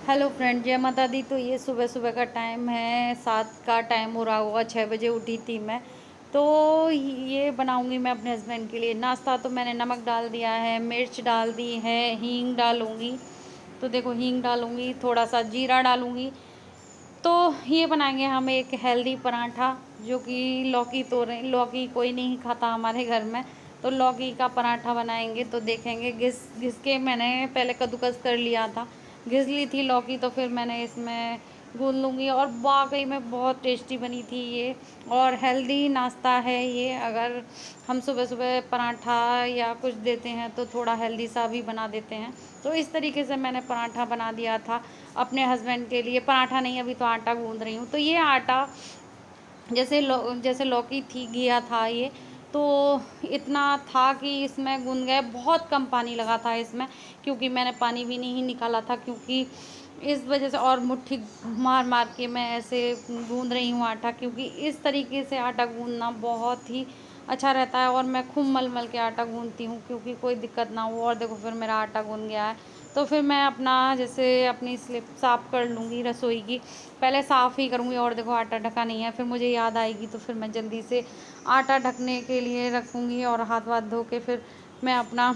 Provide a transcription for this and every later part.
Hello friend, जय माता दी। तो ये सुबह सुबह का टाइम है, 7 का टाइम हो रहा होगा। 6 बजे उठी थी मैं। तो ये बनाऊंगी मैं अपने हस्बैंड के लिए नाश्ता। तो मैंने नमक डाल दिया है, मिर्च डाल दी है, हींग डालूंगी। तो देखो, हींग डालूंगी, थोड़ा सा जीरा डालूंगी। तो ये बनाएंगे हम एक हेल्दी पराठा, जो कि लौकी कोई नहीं खाता हमारे घर में। तो लौकी का पराठा बनाएंगे। तो देखेंगे, घिस घिस के मैंने पहले कद्दूकस कर लिया था, घिस ली थी लौकी। तो फिर मैंने इसमें गूंद लूँगी, और वाकई में बहुत टेस्टी बनी थी ये। और हेल्दी नाश्ता है ये। अगर हम सुबह सुबह पराठा या कुछ देते हैं तो थोड़ा हेल्दी सा भी बना देते हैं। तो इस तरीके से मैंने पराठा बना दिया था अपने हस्बैंड के लिए। पराठा नहीं, अभी तो आटा गूंद रही हूँ। तो ये आटा जैसे लौकी थी, घिया था ये। तो इतना था कि इसमें गूंद गए, बहुत कम पानी लगा था इसमें, क्योंकि मैंने पानी भी नहीं निकाला था, क्योंकि इस वजह से। और मुट्ठी मार मार के मैं ऐसे गूंद रही हूँ आटा, क्योंकि इस तरीके से आटा गूंदना बहुत ही अच्छा रहता है। और मैं खूब मल मल के आटा गूंदती हूँ, क्योंकि कोई दिक्कत ना हो। और देखो, फिर मेरा आटा गूंद गया है। तो फिर मैं अपना जैसे अपनी स्लिप साफ़ कर लूँगी रसोई की। पहले साफ़ ही करूँगी। और देखो, आटा ढका नहीं है। फिर मुझे याद आएगी तो फिर मैं जल्दी से आटा ढकने के लिए रखूँगी, और हाथ वाथ धो के फिर मैं अपना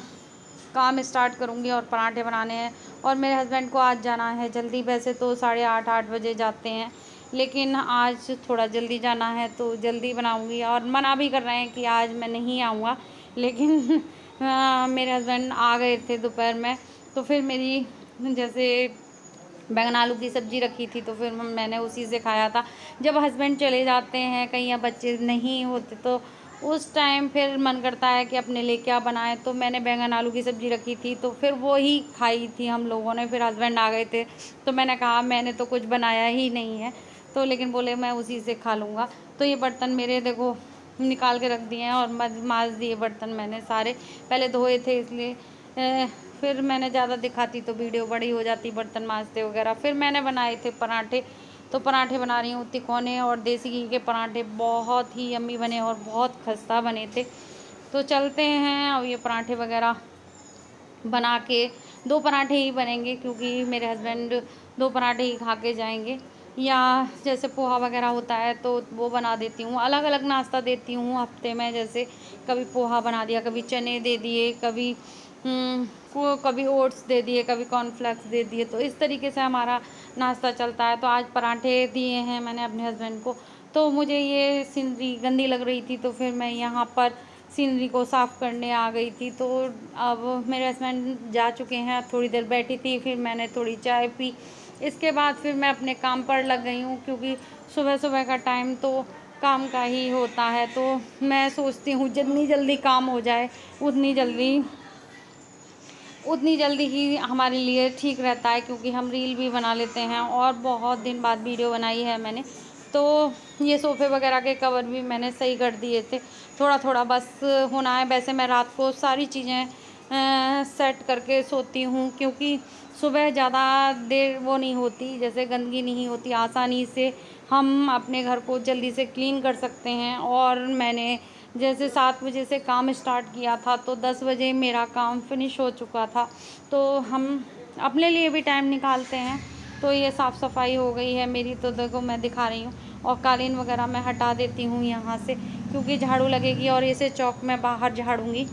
काम स्टार्ट करूँगी और पराठे बनाने हैं। और मेरे हस्बैंड को आज जाना है जल्दी। वैसे तो 8:30 बजे जाते हैं, लेकिन आज थोड़ा जल्दी जाना है तो जल्दी बनाऊँगी। और मना भी कर रहे हैं कि आज मैं नहीं आऊँगा, लेकिन मेरे हस्बैंड आ गए थे दोपहर में। तो फिर मेरी जैसे बैंगन आलू की सब्ज़ी रखी थी, तो फिर मैंने उसी से खाया था। जब हस्बैंड चले जाते हैं कहीं या बच्चे नहीं होते, तो उस टाइम फिर मन करता है कि अपने लिए क्या बनाएं। तो मैंने बैंगन आलू की सब्ज़ी रखी थी, तो फिर वो ही खाई थी हम लोगों ने। फिर हस्बैंड आ गए थे, तो मैंने कहा मैंने तो कुछ बनाया ही नहीं है। तो लेकिन बोले मैं उसी से खा लूँगा। तो ये बर्तन मेरे देखो निकाल के रख दिए हैं, और माँज दिए बर्तन मैंने सारे। पहले धोए थे, इसलिए फिर मैंने ज़्यादा दिखाती तो वीडियो बड़ी हो जाती बर्तन मांजते वगैरह। फिर मैंने बनाए थे पराठे। तो पराठे बना रही हूँ तिकोने और देसी घी के पराठे। बहुत ही यम्मी बने और बहुत खस्ता बने थे। तो चलते हैं अब ये पराठे वगैरह बना के। 2 पराठे ही बनेंगे, क्योंकि मेरे हस्बैंड 2 पराठे ही खा के जाएंगे। या जैसे पोहा वगैरह होता है तो वो बना देती हूँ। अलग अलग नाश्ता देती हूँ हफ्ते में। जैसे कभी पोहा बना दिया, कभी चने दे दिए, कभी ओट्स दे दिए, कभी कॉर्नफ्लेक्स दे दिए। तो इस तरीके से हमारा नाश्ता चलता है। तो आज पराठे दिए हैं मैंने अपने हस्बैंड को। तो मुझे ये सीनरी गंदी लग रही थी, तो फिर मैं यहाँ पर सीनरी को साफ़ करने आ गई थी। तो अब मेरे हस्बैंड जा चुके हैं। थोड़ी देर बैठी थी, फिर मैंने थोड़ी चाय पी। इसके बाद फिर मैं अपने काम पर लग गई हूँ, क्योंकि सुबह सुबह का टाइम तो काम का ही होता है। तो मैं सोचती हूँ जितनी जल्दी काम हो जाए उतनी जल्दी ही हमारे लिए ठीक रहता है, क्योंकि हम रील भी बना लेते हैं। और बहुत दिन बाद वीडियो बनाई है मैंने। तो ये सोफ़े वगैरह के कवर भी मैंने सही कर दिए थे। थोड़ा थोड़ा बस होना है। वैसे मैं रात को सारी चीज़ें सेट करके सोती हूँ, क्योंकि सुबह ज़्यादा देर वो नहीं होती, जैसे गंदगी नहीं होती। आसानी से हम अपने घर को जल्दी से क्लीन कर सकते हैं। और मैंने जैसे 7 बजे से काम स्टार्ट किया था, तो 10 बजे मेरा काम फिनिश हो चुका था। तो हम अपने लिए भी टाइम निकालते हैं। तो ये साफ़ सफाई हो गई है मेरी। तो देखो, मैं दिखा रही हूँ। और कालीन वगैरह मैं हटा देती हूँ यहाँ से, क्योंकि झाड़ू लगेगी, और इसे चौक में बाहर झाड़ूंगी।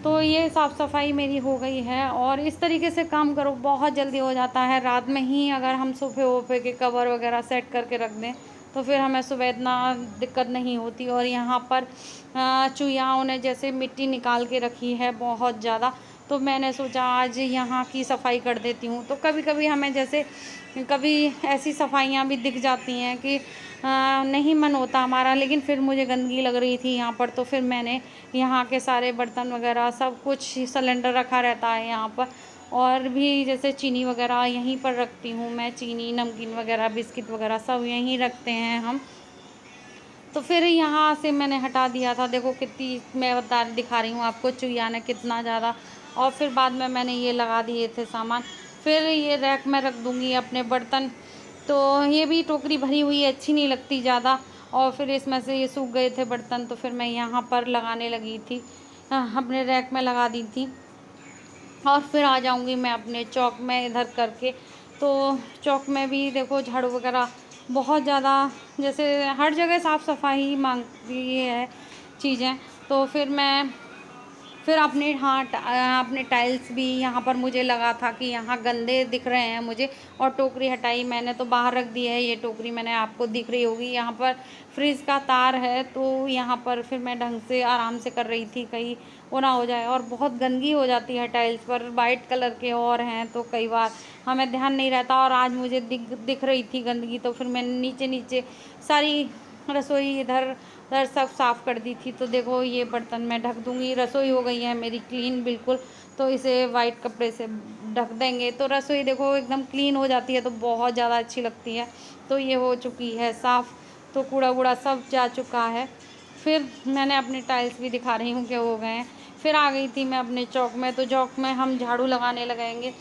तो ये साफ़ सफाई मेरी हो गई है। और इस तरीके से काम करो, बहुत जल्दी हो जाता है। रात में ही अगर हम सोफ़े वोफ़े के कवर वगैरह सेट करके रख दें, तो फिर हमें सुबह इतना दिक्कत नहीं होती। और यहाँ पर चूहियाओं ने जैसे मिट्टी निकाल के रखी है बहुत ज़्यादा। तो मैंने सोचा आज यहाँ की सफाई कर देती हूँ। तो कभी कभी हमें जैसे कभी ऐसी सफाइयाँ भी दिख जाती हैं कि नहीं मन होता हमारा, लेकिन फिर मुझे गंदगी लग रही थी यहाँ पर। तो फिर मैंने यहाँ के सारे बर्तन वगैरह सब कुछ, सिलेंडर रखा रहता है यहाँ पर। और भी जैसे चीनी वगैरह यहीं पर रखती हूँ मैं। चीनी, नमकीन वगैरह, बिस्किट वगैरह सब यहीं रखते हैं हम। तो फिर यहाँ से मैंने हटा दिया था। देखो कितनी, मैं दिखा रही हूँ आपको, चुहिया ने कितना ज़्यादा। और फिर बाद में मैंने ये लगा दिए थे सामान। फिर ये रैक में रख दूँगी अपने बर्तन। तो ये भी टोकरी भरी हुई है, अच्छी नहीं लगती ज़्यादा। और फिर इसमें से ये सूख गए थे बर्तन, तो फिर मैं यहाँ पर लगाने लगी थी, अपने रैक में लगा दी थी। और फिर आ जाऊँगी मैं अपने चौक में इधर करके। तो चौक में भी देखो झाड़ू वगैरह बहुत ज़्यादा, जैसे हर जगह साफ़ सफाई मांगती है चीज़ें। तो फिर अपने टाइल्स भी यहाँ पर मुझे लगा था कि यहाँ गंदे दिख रहे हैं मुझे, और टोकरी हटाई मैंने तो बाहर रख दी है। ये टोकरी मैंने, आपको दिख रही होगी, यहाँ पर फ्रिज का तार है, तो यहाँ पर फिर मैं ढंग से आराम से कर रही थी, कहीं वो ना हो जाए। और बहुत गंदगी हो जाती है टाइल्स पर, वाइट कलर के और हैं तो कई बार हमें ध्यान नहीं रहता। और आज मुझे दिख रही थी गंदगी, तो फिर मैंने नीचे नीचे सारी रसोई इधर उधर सब साफ़ कर दी थी। तो देखो ये बर्तन मैं ढक दूँगी। रसोई हो गई है मेरी क्लीन बिल्कुल, तो इसे वाइट कपड़े से ढक देंगे तो रसोई देखो एकदम क्लीन हो जाती है, तो बहुत ज़्यादा अच्छी लगती है। तो ये हो चुकी है साफ़, तो कूड़ा वूड़ा सब जा चुका है। फिर मैंने अपने टाइल्स भी दिखा रही हूँ कि हो गए हैं। फिर आ गई थी मैं अपने चौक में, तो चौक में हम झाड़ू लगाने लगेंगे।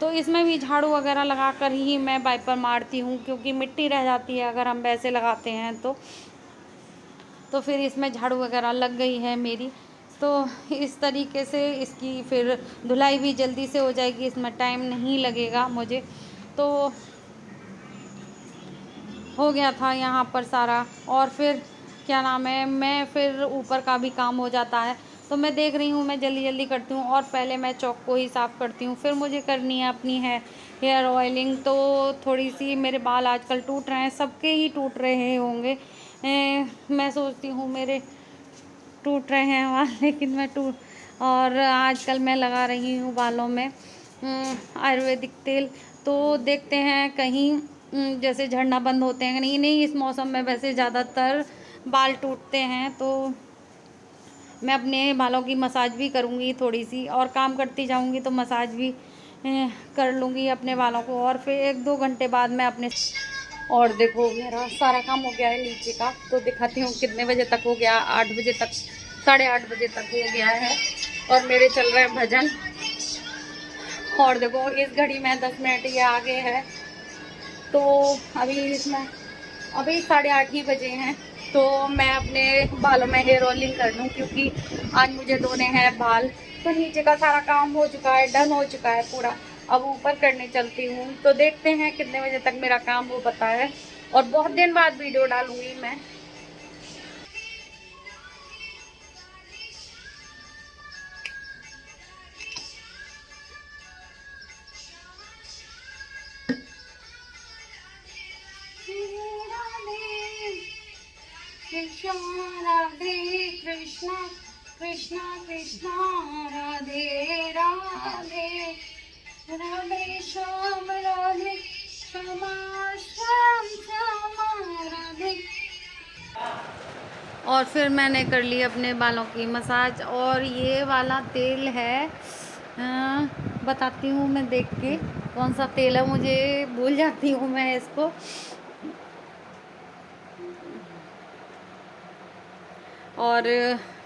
तो इसमें भी झाड़ू वगैरह लगा कर ही मैं वाइपर मारती हूँ, क्योंकि मिट्टी रह जाती है अगर हम वैसे लगाते हैं तो फिर इसमें झाड़ू वगैरह लग गई है मेरी। तो इस तरीके से इसकी फिर धुलाई भी जल्दी से हो जाएगी, इसमें टाइम नहीं लगेगा मुझे। तो हो गया था यहाँ पर सारा। और फिर क्या नाम है, मैं फिर ऊपर का भी काम हो जाता है, तो मैं देख रही हूँ मैं जल्दी जल्दी करती हूँ। और पहले मैं चौक को ही साफ़ करती हूँ, फिर मुझे करनी है अपनी हेयर ऑयलिंग। तो थोड़ी सी मेरे बाल आजकल टूट रहे हैं, सबके ही टूट रहे होंगे। मैं सोचती हूँ मेरे टूट रहे हैं बाल, लेकिन और आजकल मैं लगा रही हूँ बालों में आयुर्वेदिक तेल। तो देखते हैं कहीं जैसे झड़ना बंद होते हैं नहीं। नहीं, इस मौसम में वैसे ज़्यादातर बाल टूटते हैं, तो मैं अपने बालों की मसाज भी करूँगी थोड़ी सी, और काम करती जाऊँगी तो मसाज भी कर लूँगी अपने बालों को। और फिर 1-2 घंटे बाद मैं अपने, और देखो मेरा सारा काम हो गया है नीचे का, तो दिखाती हूँ कितने बजे तक हो गया। 8 बजे तक, 8:30 बजे तक हो गया है, और मेरे चल रहे हैं भजन। और देखो इस घड़ी में 10 मिनट ये आगे है, तो अभी 8:30 ही बजे हैं। तो मैं अपने बालों में हेयर ऑयलिंग कर लूँ, क्योंकि आज मुझे धोने हैं बाल। तो नीचे का सारा काम हो चुका है, डन हो चुका है पूरा। अब ऊपर करने चलती हूँ, तो देखते हैं कितने बजे तक मेरा काम हो पाता है। और बहुत दिन बाद वीडियो डालूंगी मैं। कृष्णा राधे कृष्णा, कृष्णा कृष्णा राधे राधे, राधे श्याम राधे श्यामा, श्याम श्यामा राधे। और फिर मैंने कर ली अपने बालों की मसाज। और ये वाला तेल है, बताती हूँ मैं देख के कौन सा तेल है, मुझे भूल जाती हूँ मैं इसको। और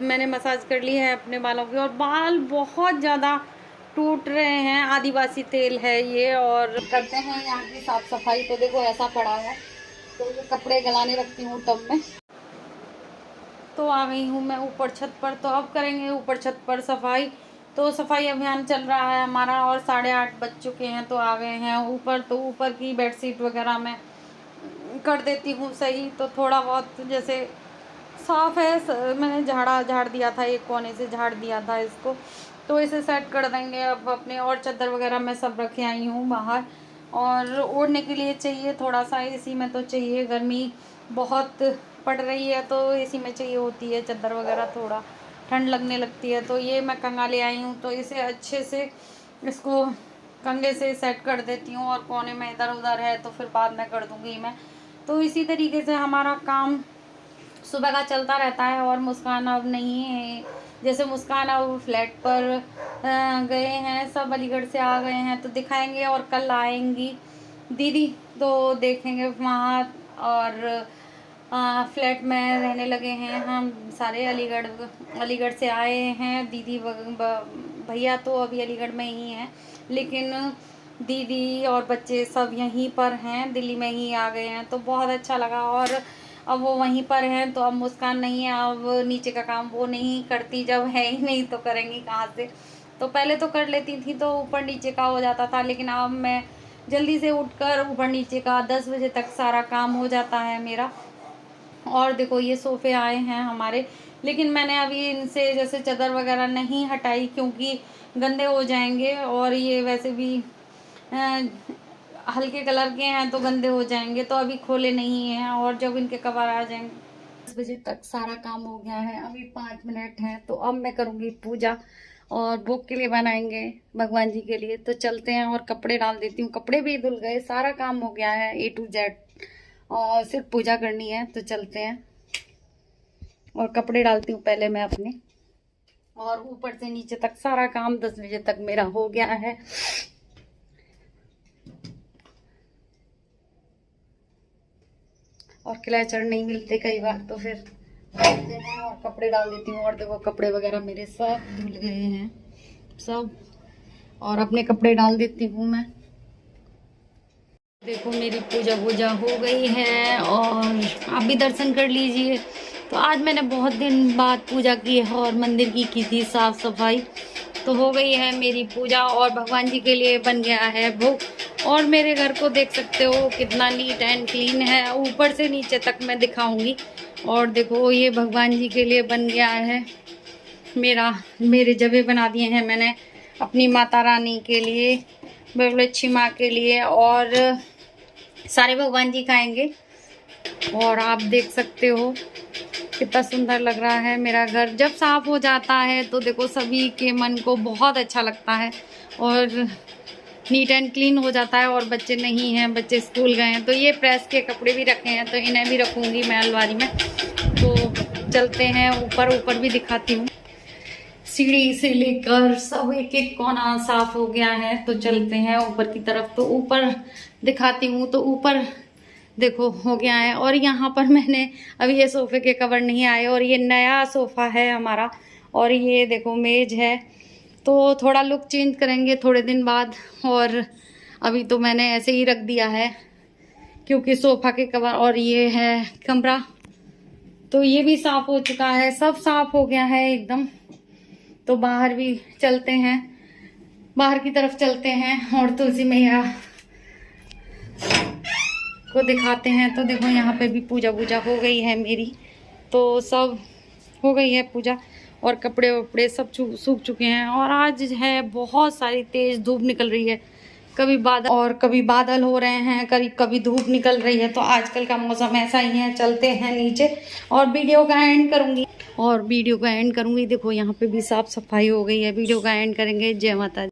मैंने मसाज कर ली है अपने बालों की, और बाल बहुत ज़्यादा टूट रहे हैं। आदिवासी तेल है ये। और करते हैं यहाँ की साफ़ सफाई। तो देखो ऐसा पड़ा है, तो ये कपड़े गलाने रखती हूँ टब में। तो आ गई हूँ मैं ऊपर छत पर, तो अब करेंगे ऊपर छत पर सफाई। तो सफाई अभियान चल रहा है हमारा, और 8:30 बज चुके हैं, तो आ गए हैं ऊपर। तो ऊपर की बेडशीट वगैरह मैं कर देती हूँ सही। तो थोड़ा बहुत जैसे साफ़ है, मैंने झाड़ दिया था, एक कोने से झाड़ दिया था इसको, तो इसे सेट कर देंगे अब अपने। और चादर वगैरह मैं सब रखे आई हूँ बाहर, और ओढ़ने के लिए चाहिए थोड़ा सा, इसी में तो चाहिए, गर्मी बहुत पड़ रही है तो इसी में चाहिए होती है चादर वगैरह, थोड़ा ठंड लगने लगती है। तो ये मैं कंगा ले आई हूँ, तो इसे अच्छे से इसको कंघे से सेट कर देती हूँ। और कोने में इधर उधर है तो फिर बाद में कर दूँगी मैं। तो इसी तरीके से हमारा काम सुबह का चलता रहता है। और मुस्कान अब नहीं है, जैसे मुस्कान अब फ्लैट पर गए हैं, सब अलीगढ़ से आ गए हैं, तो दिखाएंगे। और कल आएंगी दीदी, तो देखेंगे वहाँ। और फ्लैट में रहने लगे हैं हम सारे, अलीगढ़ से आए हैं। दीदी भैया तो अभी अलीगढ़ में ही हैं, लेकिन दीदी और बच्चे सब यहीं पर हैं, दिल्ली में ही आ गए हैं। तो बहुत अच्छा लगा। और अब वो वहीं पर हैं, तो अब मुस्कान नहीं है, अब नीचे का काम वो नहीं करती, जब है ही नहीं तो करेंगी कहाँ से। तो पहले तो कर लेती थी तो ऊपर नीचे का हो जाता था, लेकिन अब मैं जल्दी से उठकर ऊपर नीचे का 10 बजे तक सारा काम हो जाता है मेरा। और देखो ये सोफ़े आए हैं हमारे, लेकिन मैंने अभी इनसे जैसे चादर वगैरह नहीं हटाई क्योंकि गंदे हो जाएंगे, और ये वैसे भी हल्के कलर के हैं तो गंदे हो जाएंगे, तो अभी खोले नहीं हैं। और जब इनके कवर आ जाएंगे 10 बजे तक सारा काम हो गया है, अभी 5 मिनट हैं तो अब मैं करूँगी पूजा और भोग के लिए बनाएंगे भगवान जी के लिए। तो चलते हैं और कपड़े डाल देती हूँ, कपड़े भी धुल गए, सारा काम हो गया है A to Z, और सिर्फ पूजा करनी है। तो चलते हैं और कपड़े डालती हूँ पहले मैं अपने, और ऊपर से नीचे तक सारा काम 10 बजे तक मेरा हो गया है। और क्लचर नहीं मिलते कई बार तो फिर डालते हैं और कपड़े डाल देती हूँ। और देखो कपड़े वगैरह मेरे सब धुल गए हैं सब, और अपने कपड़े डाल देती हूँ मैं। देखो मेरी पूजा वूजा हो गई है और आप भी दर्शन कर लीजिए। तो आज मैंने बहुत दिन बाद पूजा की है और मंदिर की थी साफ सफाई, तो हो गई है मेरी पूजा और भगवान जी के लिए बन गया है भोग। और मेरे घर को देख सकते हो कितना नीट एंड क्लीन है, ऊपर से नीचे तक मैं दिखाऊंगी। और देखो ये भगवान जी के लिए बन गया है मेरे जबे बना दिए हैं मैंने अपनी माता रानी के लिए, लक्ष्मी माँ के लिए, और सारे भगवान जी खाएंगे। और आप देख सकते हो कितना सुंदर लग रहा है मेरा घर। जब साफ हो जाता है तो देखो सभी के मन को बहुत अच्छा लगता है और नीट एंड क्लीन हो जाता है। और बच्चे नहीं हैं, बच्चे स्कूल गए हैं, तो ये प्रेस के कपड़े भी रखे हैं तो इन्हें भी रखूँगी मैं अलमारी में। तो चलते हैं ऊपर भी दिखाती हूँ, सीढ़ी से लेकर सब एक एक कोना साफ हो गया है। तो चलते हैं ऊपर की तरफ, तो ऊपर दिखाती हूँ। तो ऊपर देखो हो गया है, और यहाँ पर मैंने अभी ये सोफ़े के कवर नहीं आए, और ये नया सोफ़ा है हमारा, और ये देखो मेज है। तो थोड़ा लुक चेंज करेंगे थोड़े दिन बाद, और अभी तो मैंने ऐसे ही रख दिया है क्योंकि सोफ़ा के कवर। और ये है कमरा, तो ये भी साफ हो चुका है, सब साफ हो गया है एकदम। तो बाहर भी चलते हैं, बाहर की तरफ चलते हैं और तुलसी मैया को दिखाते हैं। तो देखो यहाँ पे भी पूजा वूजा हो गई है मेरी, तो सब हो गई है पूजा, और कपड़े वपड़े सब सूख चुके हैं। और आज है बहुत सारी तेज धूप निकल रही है, कभी बादल हो रहे हैं, कभी धूप निकल रही है। तो आजकल का मौसम ऐसा ही है। चलते हैं नीचे और वीडियो का एंड करूँगी। देखो यहाँ पे भी साफ सफाई हो गई है, वीडियो का एंड करेंगे। जय माता दी।